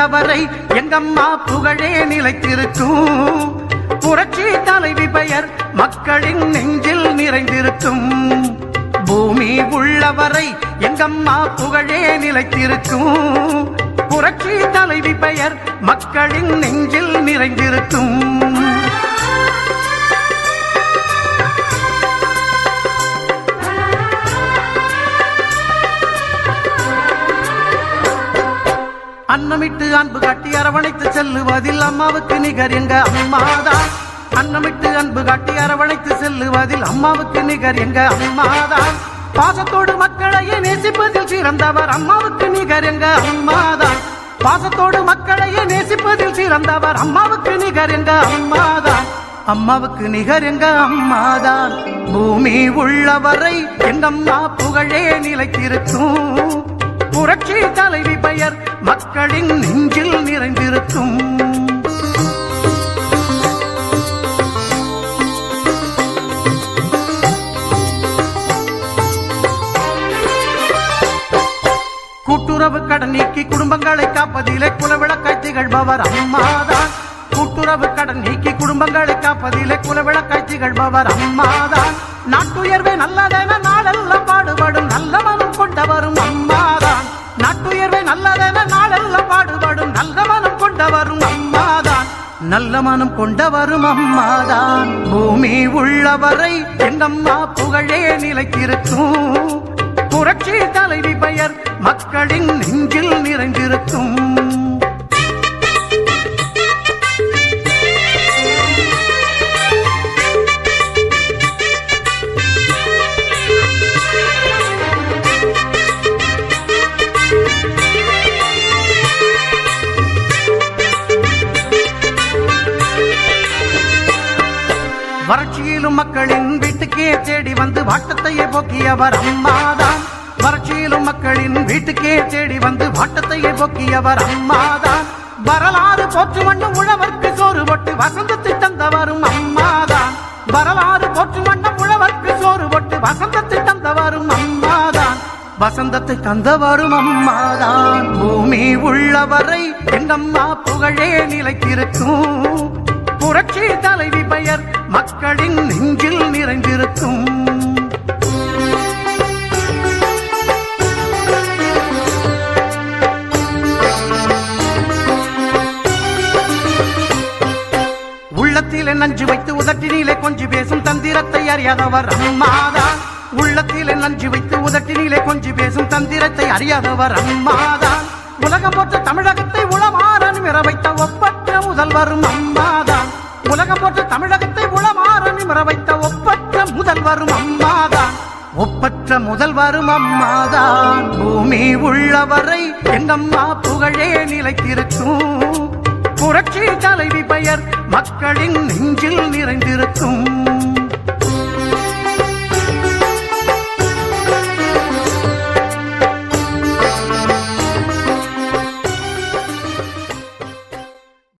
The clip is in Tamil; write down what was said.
உள்ளவரை எங்கம்மா புகழே நிலைத்திருக்கும். புரட்சி தலைவி பெயர் மக்களின் நெஞ்சில் நிறைந்திருக்கும். பூமி உள்ளவரை எங்கம்மா புகழே நிலைத்திருக்கும். புரட்சி தலைவி பெயர் மக்களின் நெஞ்சில் நிறைந்திருக்கும். அன்னமிட்டு அன்பு காட்டி அரவணைத்து செல்லுவதில் அம்மாவுக்கு நிகர் எங்க அம்மாதான். அன்னமிட்டு அன்பு காட்டி அரவணைத்து செல்லுவதில் அம்மாவுக்கு நிகர் எங்க அம்மாதான். பாசத்தோடு மக்களையே நேசிப்பதில் சிறந்தவர் அம்மாவுக்கு நிகர் எங்க அம்மாதான். பாசத்தோடு மக்களையே நேசிப்பதில் சிறந்தவர் அம்மாவுக்கு நிகர் எங்க அம்மாதான். அம்மாவுக்கு நிகர் எங்க அம்மாதான். பூமி உள்ளவரை எங்கம்மா புகழே நிலைத்திருக்கும். புரட்சி தலைவி பெயர் மக்களின் நெஞ்சில் நிறைந்திருக்கும். கூட்டுறவு கடன் நீக்கி குடும்பங்களை காப்பதிலே குலவிளக்காய் திகழ்பவர் அம்மாதான். கூட்டுறவு கடன் நீக்கி குடும்பங்களை காப்பதிலே குலவிளக்காய் திகழ்பவர் அம்மாதான். நாட்டுயர்வே நல்லதென நாளெல்லாம் பாடுபடும் நல்ல மனம் கொண்டவரும் அம்மாதான். நாட்டுயர்வே நல்லதென நாளெல்லாம் பாடுபடும் நல்ல மனம் கொண்டவரும் அம்மாதான். நல்ல மனம் கொண்டவரும் அம்மாதான். பூமி உள்ளவரை எங்கம்மா புகழே நிலைத்திருக்கும். புரட்சி தலைவி பெயர் மக்களின் நெஞ்சில் நிறைந்திருக்கும். வறட்சியிலும் மக்களின் வீட்டுக்கே தேடி வந்து வாட்டத்தையே போக்கியவர் அம்மாதான். வறட்சியிலும் மக்களின் வீட்டுக்கே தேடி வந்து வாட்டத்தையே போக்கியவர் அம்மாதான். வரலாறு போற்று வண்ணம் உழவர்க்கு சோறு போட்டு வசந்தத்தை தந்தவரும் அம்மாதான். வரலாறு போற்று வண்ணம் உழவர்க்கு சோறு போட்டு வசந்தத்தை தந்தவரும் அம்மாதான். வசந்தத்தை தந்தவரும் அம்மாதான். பூமி உள்ளவரை எங்கம்மா புகழே நிலைத்திருக்கும். புரட்சி தலைவி பெயர் மக்களின் நெஞ்சில் நிறைந்திருக்கும். உள்ளத்திலே நஞ்சு வைத்து உதட்டினிலே கொஞ்சி பேசும் தந்திரத்தை அறியாதவர் அம்மாதான். உள்ளத்திலே நஞ்சு வைத்து உதட்டினிலே கொஞ்சி பேசும் தந்திரத்தை அறியாதவர் அம்மாதான். உலகம் போற்ற தமிழகத்தை உளமாற நிமிர வைத்த ஒப்பற்ற முதல்வரும் அம்மாதான். உலகம் போற்ற தமிழகத்தை உளமாற நிமிர வைத்த ஒப்பற்ற முதல்வரும் அம்மாதான். ஒப்பற்ற முதல்வரும் அம்மாதான். பூமி உள்ளவரை எங்கம்மா புகழே நிலைத்திருக்கும். புரட்சி தலைவி பெயர் மக்களின் நெஞ்சில் நிறைந்திருக்கும்.